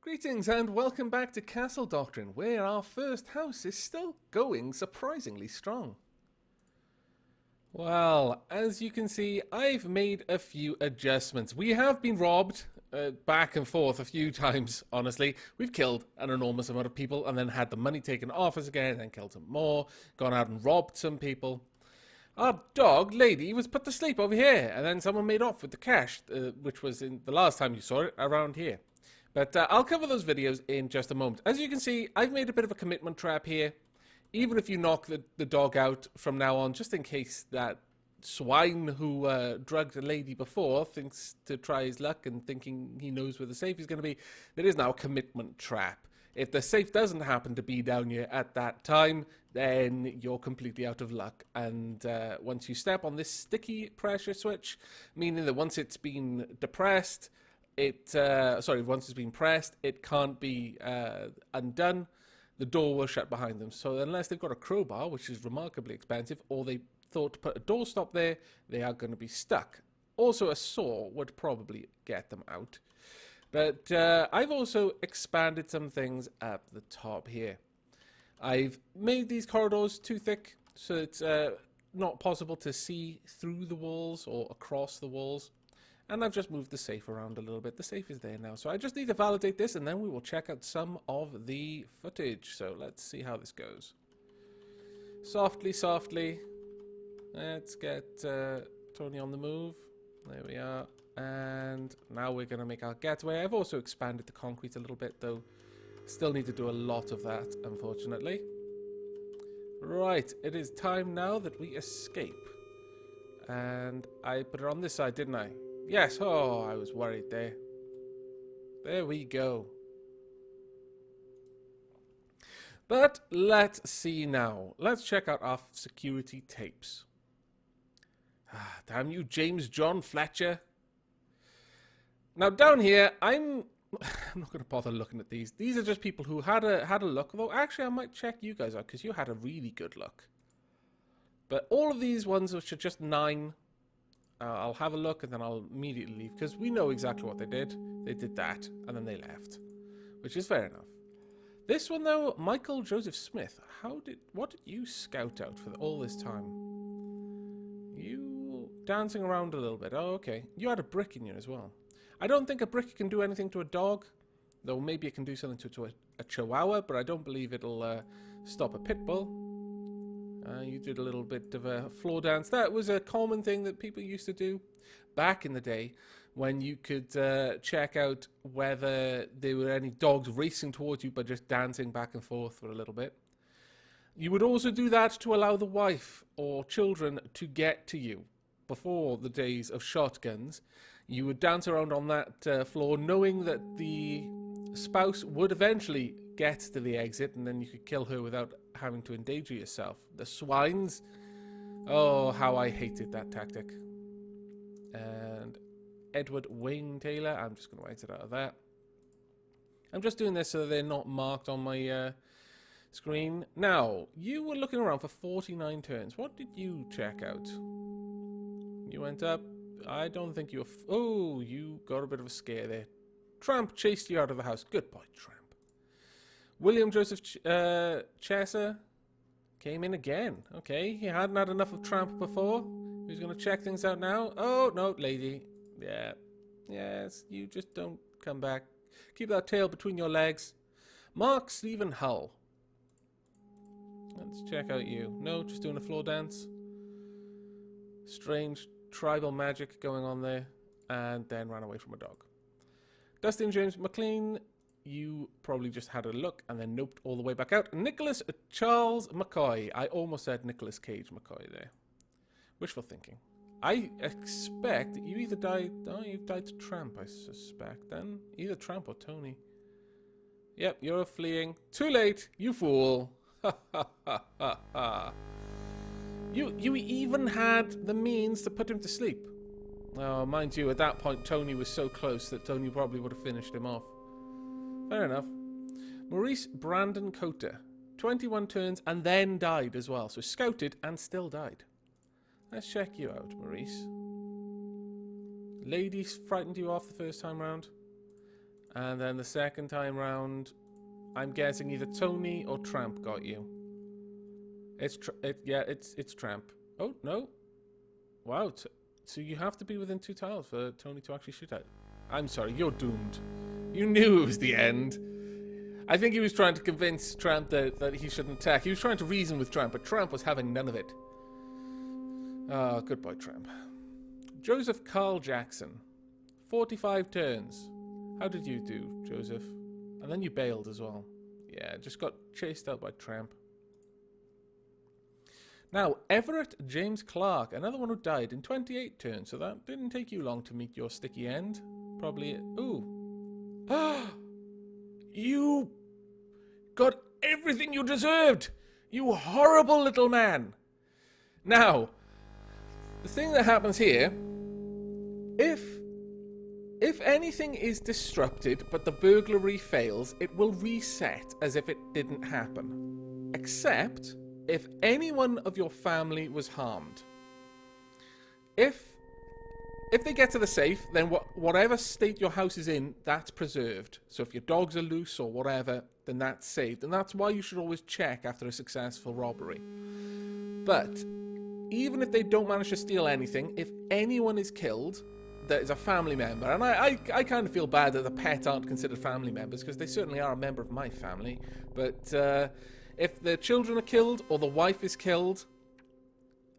Greetings and welcome back to Castle Doctrine, where our first house is still going surprisingly strong. Well, as you can see, I've made a few adjustments. We have been robbed back and forth a few times, honestly. We've killed an enormous amount of people and then had the money taken off us again, and then killed some more, gone out and robbed some people. Our dog, Lady, was put to sleep over here, and then someone made off with the cash, which was in the last time you saw it, around here. But I'll cover those videos in just a moment. As you can see, I've made a bit of a commitment trap here. Even if you knock the dog out from now on, just in case that swine who drugged a lady before thinks to try his luck and thinking he knows where the safe is going to be, there is now a commitment trap. If the safe doesn't happen to be down here at that time, then you're completely out of luck. And once you step on this sticky pressure switch, meaning that once it's been depressed, once it's been pressed, it can't be undone. The door will shut behind them. So unless they've got a crowbar, which is remarkably expensive, or they thought to put a doorstop there, they are going to be stuck. Also, a saw would probably get them out. But I've also expanded some things up the top here. I've made these corridors too thick, so it's not possible to see through the walls or across the walls. And I've just moved the safe around a little bit. The safe is there now. So I just need to validate this, and then we will check out some of the footage. So let's see how this goes. Softly, softly. Let's get Toni on the move. There we are. And now we're going to make our getaway. I've also expanded the concrete a little bit, though. Still need to do a lot of that, unfortunately. Right. It is time now that we escape. And I put it on this side, didn't I? Yes, oh, I was worried there. There we go. But let's see now. Let's check out our security tapes. Ah, damn you, James John Fletcher. Now down here, I'm not going to bother looking at these. These are just people who had a look. Although actually, I might check you guys out because you had a really good look. But all of these ones, which are just 9. I'll have a look and then I'll immediately leave because we know exactly what they did. They did that and then they left, which is fair enough. This one though, Michael Joseph Smith. What did you scout out for all this time? You dancing around a little bit. Oh, okay. You had a brick in you as well. I don't think a brick can do anything to a dog, though maybe it can do something to a chihuahua, but I don't believe it'll stop a pit bull. You did a little bit of a floor dance. That was a common thing that people used to do back in the day when you could check out whether there were any dogs racing towards you by just dancing back and forth for a little bit. You would also do that to allow the wife or children to get to you. Before the days of shotguns, you would dance around on that floor knowing that the spouse would eventually get to the exit and then you could kill her without having to endanger yourself. The swines. Oh, how I hated that tactic. And Edward Wayne Taylor. I'm just going to exit out of that. I'm just doing this so they're not marked on my screen. Now, you were looking around for 49 turns. What did you check out? You went up. I don't think you were... Oh, you got a bit of a scare there. Tramp chased you out of the house. Good boy, Tramp. William Joseph Chesser came in again. Okay, he hadn't had enough of Tramp before. He's going to check things out now. Oh, no, lady. Yeah. Yes, you just don't come back. Keep that tail between your legs. Mark Stephen Hull. Let's check out you. No, just doing a floor dance. Strange tribal magic going on there. And then ran away from a dog. Dustin James McLean, you probably just had a look and then noped all the way back out. Nicholas Charles McCoy. I almost said Nicolas Cage McCoy there. Wishful thinking. I expect you either died... Oh, you've died to Tramp, I suspect then. Either Tramp or Toni. Yep, you're fleeing. Too late, you fool. Ha ha ha ha ha. You even had the means to put him to sleep. Oh, mind you, at that point, Toni was so close that Toni probably would have finished him off. Fair enough. Maurice Brandon Coter. 21 turns and then died as well. So scouted and still died. Let's check you out, Maurice. Ladies frightened you off the first time round. And then the second time round, I'm guessing either Toni or Tramp got you. It's Tramp. Oh, no. Wow. So you have to be within 2 tiles for Toni to actually shoot at. I'm sorry, you're doomed. You knew it was the end. I think he was trying to convince Tramp that he shouldn't attack. He was trying to reason with Tramp, but Tramp was having none of it. Ah, good boy, Tramp. Joseph Carl Jackson. 45 turns. How did you do, Joseph? And then you bailed as well. Yeah, just got chased out by Tramp. Now, Everett James Clark, another one who died in 28 turns, so that didn't take you long to meet your sticky end. Probably... Ooh. Ah! You got everything you deserved! You horrible little man! Now, the thing that happens here, if anything is disrupted but the burglary fails, it will reset as if it didn't happen. Except if anyone of your family was harmed. If they get to the safe, then whatever state your house is in, that's preserved. So if your dogs are loose or whatever, then that's saved. And that's why you should always check after a successful robbery. But even if they don't manage to steal anything, if anyone is killed, that is a family member. And I kind of feel bad that the pets aren't considered family members, because they certainly are a member of my family. But if the children are killed or the wife is killed,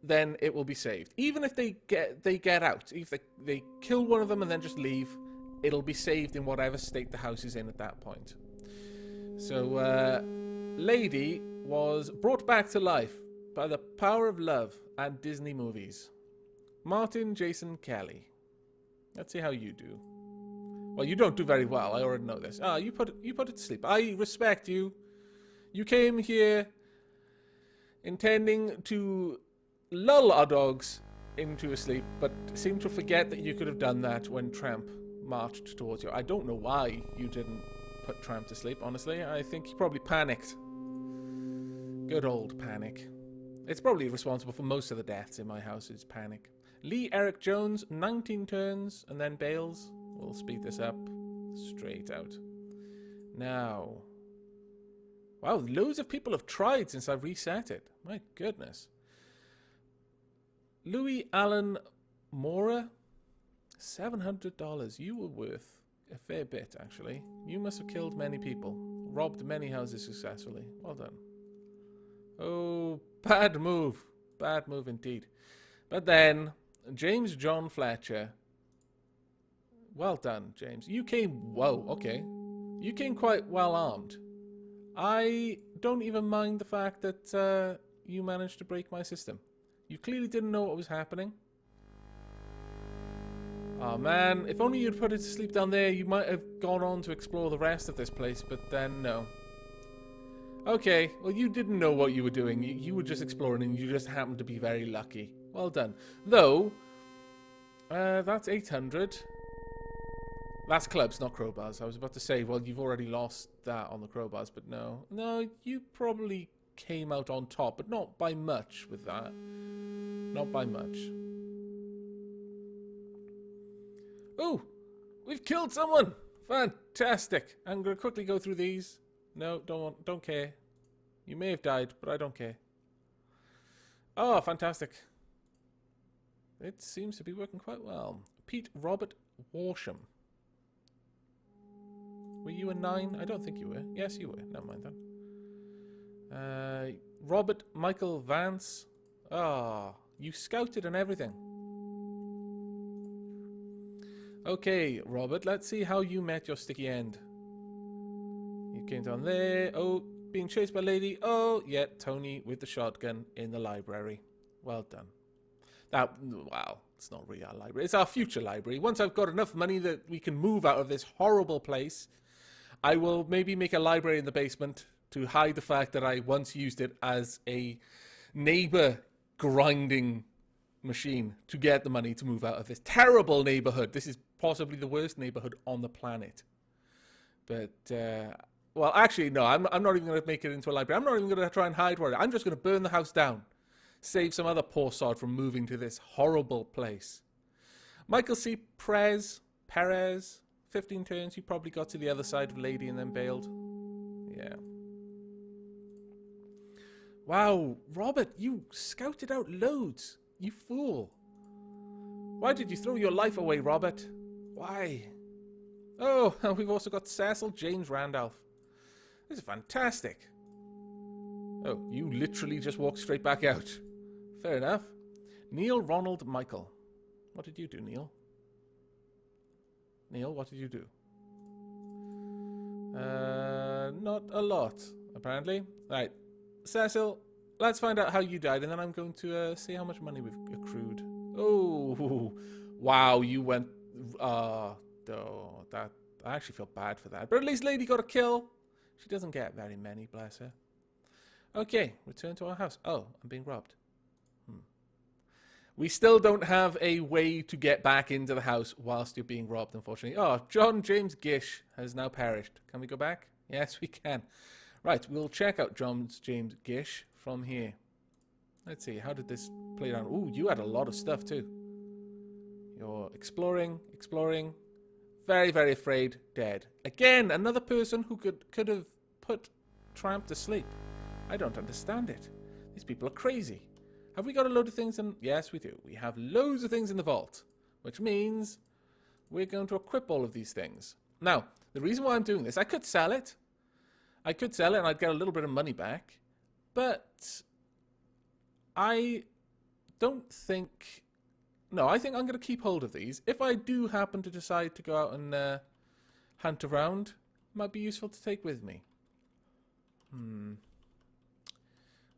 then it will be saved. Even if they get out, if they kill one of them and then just leave, it'll be saved in whatever state the house is in at that point. So, Lady was brought back to life by the power of love and Disney movies. Martin Jason Kelly. Let's see how you do. Well, you don't do very well. I already know this. Ah, you put it to sleep. I respect you. You came here intending to lull our dogs into a sleep, but seem to forget that you could have done that when Tramp marched towards you. I don't know why you didn't put Tramp to sleep, honestly. I think he probably panicked. Good old panic. It's probably responsible for most of the deaths in my house, is panic. Lee Eric Jones, 19 turns, and then bails. We'll speed this up straight out. Now. Wow, loads of people have tried since I've reset it. My goodness. Louis Allen Mora, $700. You were worth a fair bit, actually. You must have killed many people. Robbed many houses successfully. Well done. Oh, bad move. Bad move indeed. But then, James John Fletcher. Well done, James. You came... Whoa, okay. You came quite well armed. I don't even mind the fact that you managed to break my system. You clearly didn't know what was happening. Oh man, if only you'd put it to sleep down there, you might have gone on to explore the rest of this place, but then no. Okay, well you didn't know what you were doing. You were just exploring and you just happened to be very lucky. Well done. Though, that's 800. That's clubs, not crowbars. I was about to say, well, you've already lost that on the crowbars, but no. No, you probably came out on top, but not by much with that. Not by much. Oh, we've killed someone! Fantastic! I'm going to quickly go through these. No, don't care. You may have died, but I don't care. Oh, fantastic. It seems to be working quite well. Pete Robert Warsham. Were you a 9? I don't think you were. Yes, you were. Never mind then. Robert Michael Vance. Ah, you scouted and everything. Okay, Robert, let's see how you met your sticky end. You came down there. Oh, being chased by Lady. Oh, yeah, Toni with the shotgun in the library. Well done. That, wow, it's not really our library. It's our future library. Once I've got enough money that we can move out of this horrible place, I will maybe make a library in the basement to hide the fact that I once used it as a neighbor grinding machine to get the money to move out of this terrible neighborhood. This is possibly the worst neighborhood on the planet. But, well, actually, no, I'm not even going to make it into a library. I'm not even going to try and hide where it is. I'm just going to burn the house down. Save some other poor sod from moving to this horrible place. Michael C. Perez, 15 turns, you probably got to the other side of Lady and then bailed. Yeah. Wow, Robert, you scouted out loads. You fool. Why did you throw your life away, Robert? Why? Oh, and we've also got Cecil James Randolph. This is fantastic. Oh, you literally just walked straight back out. Fair enough. Neil Ronald Michael. What did you do, Neil? Neil, what did you do? Not a lot, apparently. Right. Cecil, let's find out how you died, and then I'm going to see how much money we've accrued. Oh, wow, you went... that I actually feel bad for that. But at least Lady got a kill. She doesn't get very many, bless her. Okay, return to our house. Oh, I'm being robbed. We still don't have a way to get back into the house whilst you're being robbed, unfortunately. Oh, John James Gish has now perished. Can we go back? Yes, we can. Right, we'll check out John James Gish from here. Let's see, how did this play down? Ooh, you had a lot of stuff too. You're exploring. Very, very afraid, dead. Again, another person who could have put Tramp to sleep. I don't understand it. These people are crazy. Have we got a load of things in... Yes, we do. We have loads of things in the vault, which means we're going to equip all of these things. Now, the reason why I'm doing this, I could sell it. I could sell it and I'd get a little bit of money back. But I don't think... No, I think I'm going to keep hold of these. If I do happen to decide to go out and hunt around, it might be useful to take with me.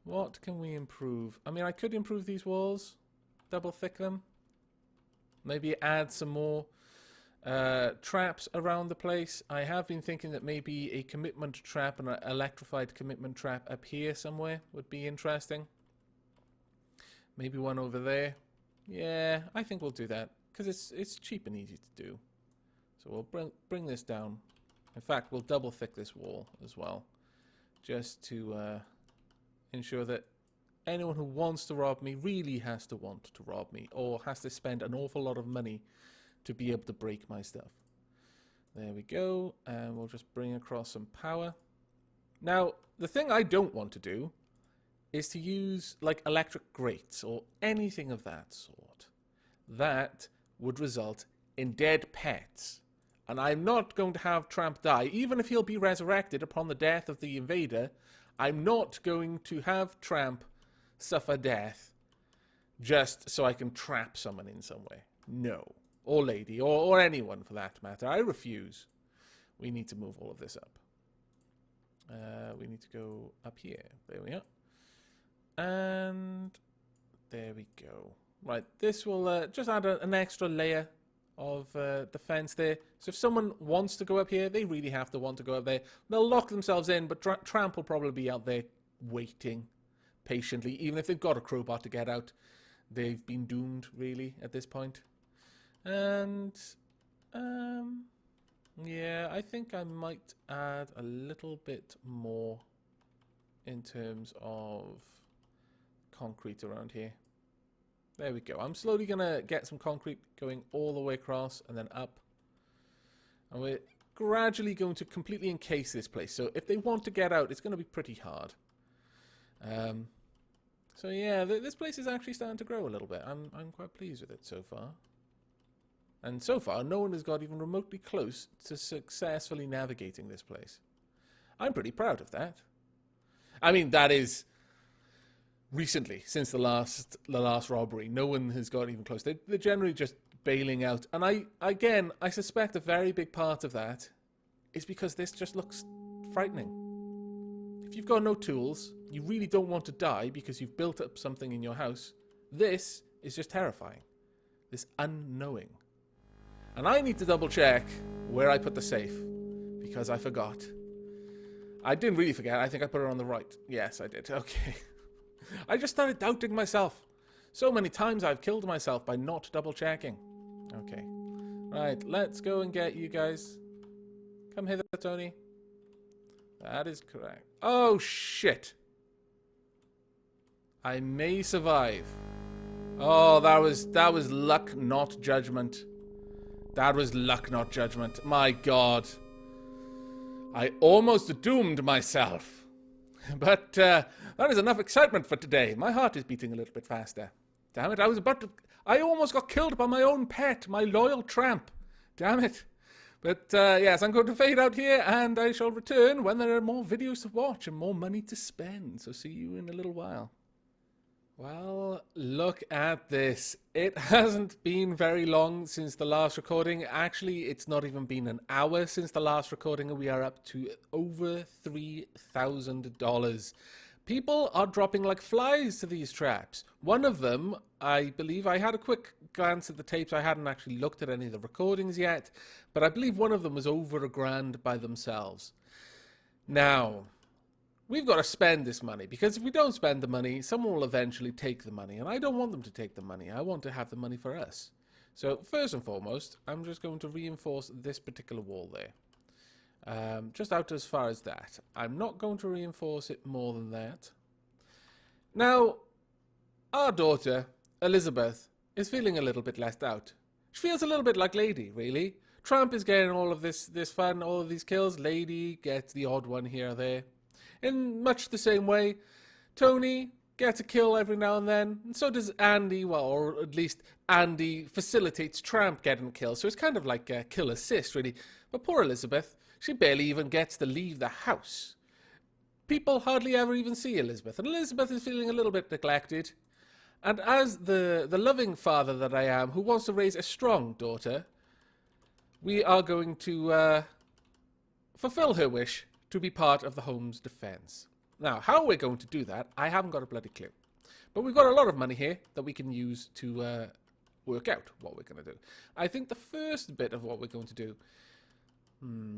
What can we improve? I mean, I could improve these walls. Double thick them. Maybe add some more traps around the place. I have been thinking that maybe a commitment trap and an electrified commitment trap up here somewhere would be interesting. Maybe one over there. Yeah, I think we'll do that. Because it's cheap and easy to do. So we'll bring this down. In fact, we'll double thick this wall as well. Just to... ensure that anyone who wants to rob me really has to want to rob me or has to spend an awful lot of money to be able to break my stuff. There we go, and we'll just bring across some power. Now, the thing I don't want to do is to use like electric grates or anything of that sort. That would result in dead pets. And I'm not going to have Tramp die, even if he'll be resurrected upon the death of the invader. I'm not going to have Tramp suffer death just so I can trap someone in some way. No. Or Lady, or anyone for that matter. I refuse. We need to move all of this up. We need to go up here. There we are. And there we go. Right, this will just add an extra layer of defense there. So if someone wants to go up here, they really have to want to go up there. They'll lock themselves in, but Tramp will probably be out there waiting patiently. Even if they've got a crowbar to get out, they've been doomed, really, at this point. And, yeah, I think I might add a little bit more in terms of concrete around here. There we go. I'm slowly going to get some concrete going all the way across and then up. And we're gradually going to completely encase this place. So if they want to get out, it's going to be pretty hard. So yeah, this place is actually starting to grow a little bit. I'm quite pleased with it so far. And so far, no one has got even remotely close to successfully navigating this place. I'm pretty proud of that. I mean, that is... recently, since the last robbery, no one has got even close. They're generally just bailing out. And I suspect a very big part of that is because this just looks frightening. If you've got no tools, you really don't want to die because you've built up something in your house, this is just terrifying. This unknowing. And I need to double check where I put the safe because I forgot. I didn't really forget. I think I put it on the right. Yes, I did. Okay. I just started doubting myself. So many times I've killed myself by not double checking. Okay. Right, let's go and get you guys. Come hither, Toni. That is correct. Oh, shit. I may survive. Oh, that was luck, not judgment. That was luck, not judgment. My God. I almost doomed myself. But that is enough excitement for today. My heart is beating a little bit faster. Damn it, I almost got killed by my own pet, my loyal Tramp. Damn it. But yes, I'm going to fade out here, and I shall return when there are more videos to watch and more money to spend. So see you in a little while. Well, look at this. It hasn't been very long since the last recording. Actually, it's not even been an hour since the last recording, and we are up to over $3,000. People are dropping like flies to these traps. One of them, I believe, I had a quick glance at the tapes. I hadn't actually looked at any of the recordings yet, but I believe one of them was over $1,000 by themselves. Now, we've got to spend this money, because if we don't spend the money, someone will eventually take the money, and I don't want them to take the money. I want to have the money for us. So first and foremost, I'm just going to reinforce this particular wall there. Just out as far as that. I'm not going to reinforce it more than that. Now, our daughter, Elizabeth, is feeling a little bit left out. She feels a little bit like Lady, really. Tramp is getting all of this fun, all of these kills. Lady gets the odd one here or there. In much the same way, Toni gets a kill every now and then, and so does Andy, well, or at least Andy facilitates Tramp getting kills, so it's kind of like a kill assist, really. But poor Elizabeth, she barely even gets to leave the house. People hardly ever even see Elizabeth, and Elizabeth is feeling a little bit neglected. And as the loving father that I am, who wants to raise a strong daughter, we are going to fulfill her wish to be part of the home's defense. Now, how we're going to do that, I haven't got a bloody clue. But we've got a lot of money here that we can use to work out what we're going to do. I think the first bit of what we're going to do...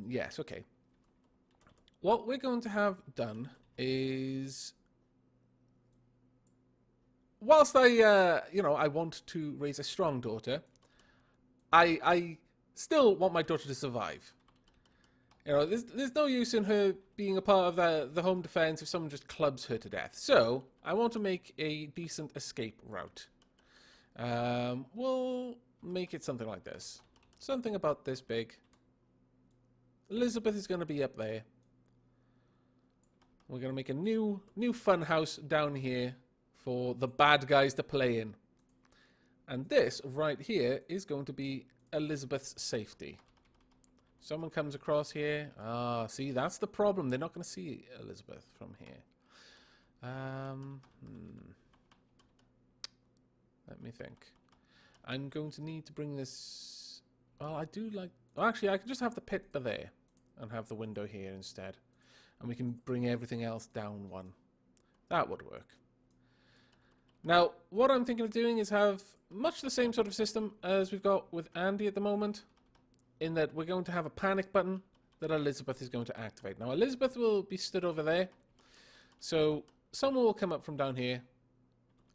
yes, okay. What we're going to have done is... Whilst I want to raise a strong daughter, I still want my daughter to survive. You know, there's no use in her being a part of the home defense if someone just clubs her to death. So, I want to make a decent escape route. We'll make it something like this. Something about this big. Elizabeth is going to be up there. We're going to make a new fun house down here for the bad guys to play in. And this right here is going to be Elizabeth's safety. Someone comes across here. Ah, see, that's the problem. They're not going to see Elizabeth from here. Let me think. I'm going to need to bring this... Well, I do like... Well, actually, I can just have the pit there and have the window here instead. And we can bring everything else down one. That would work. Now, what I'm thinking of doing is have much the same sort of system as we've got with Andy at the moment, in that we're going to have a panic button that Elizabeth is going to activate. Now, Elizabeth will be stood over there, so someone will come up from down here,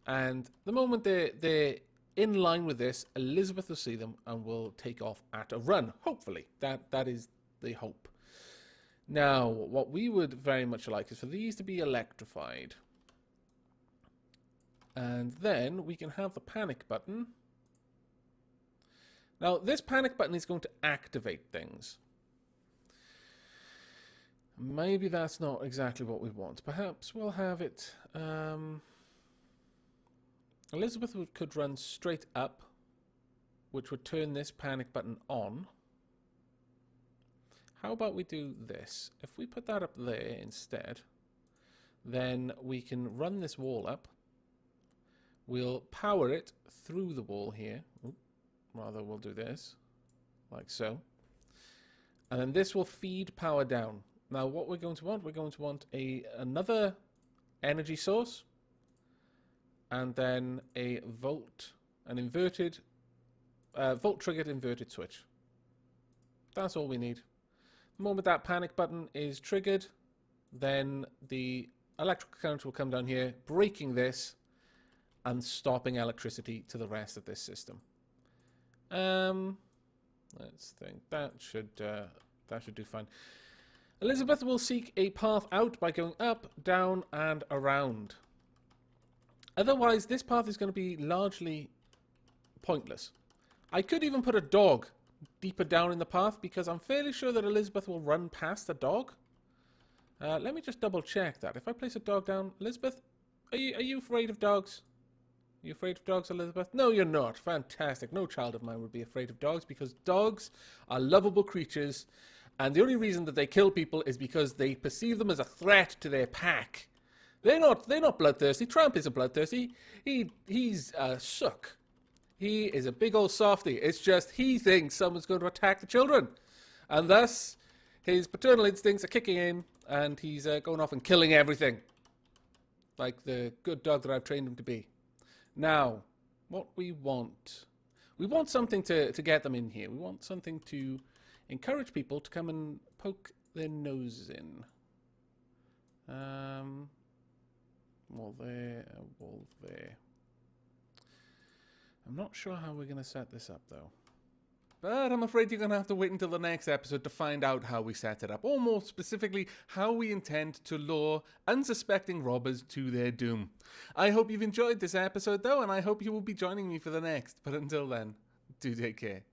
and the moment they're in line with this, Elizabeth will see them and will take off at a run, hopefully. That is the hope. Now, what we would very much like is for these to be electrified. And then we can have the panic button. Now, this panic button is going to activate things. Maybe that's not exactly what we want. Perhaps we'll have it... Elizabeth could run straight up, which would turn this panic button on. How about we do this? If we put that up there instead, then we can run this wall up. We'll power it through the wall here. Oop. Rather, we'll do this, like so. And then this will feed power down. Now, what we're going to want another energy source, and then a an volt-triggered inverted switch. That's all we need. The moment that panic button is triggered, then the electrical current will come down here, breaking this and stopping electricity to the rest of this system. Let's think. That should do fine. Elizabeth will seek a path out by going up, down, and around. Otherwise, this path is going to be largely pointless. I could even put a dog deeper down in the path because I'm fairly sure that Elizabeth will run past the dog. Let me just double check that. If I place a dog down, Elizabeth, are you afraid of dogs? Are you afraid of dogs, Elizabeth? No, you're not. Fantastic. No child of mine would be afraid of dogs because dogs are lovable creatures, and the only reason that they kill people is because they perceive them as a threat to their pack. They're not bloodthirsty. Tramp isn't bloodthirsty. He's a sook. He is a big old softy. It's just he thinks someone's going to attack the children, and thus his paternal instincts are kicking in, and he's going off and killing everything, like the good dog that I've trained him to be. Now, what we want something to get them in here. We want something to encourage people to come and poke their noses in. Wall there, wall there. I'm not sure how we're going to set this up, though. But I'm afraid you're going to have to wait until the next episode to find out how we set it up. Or more specifically, how we intend to lure unsuspecting robbers to their doom. I hope you've enjoyed this episode, though, and I hope you will be joining me for the next. But until then, do take care.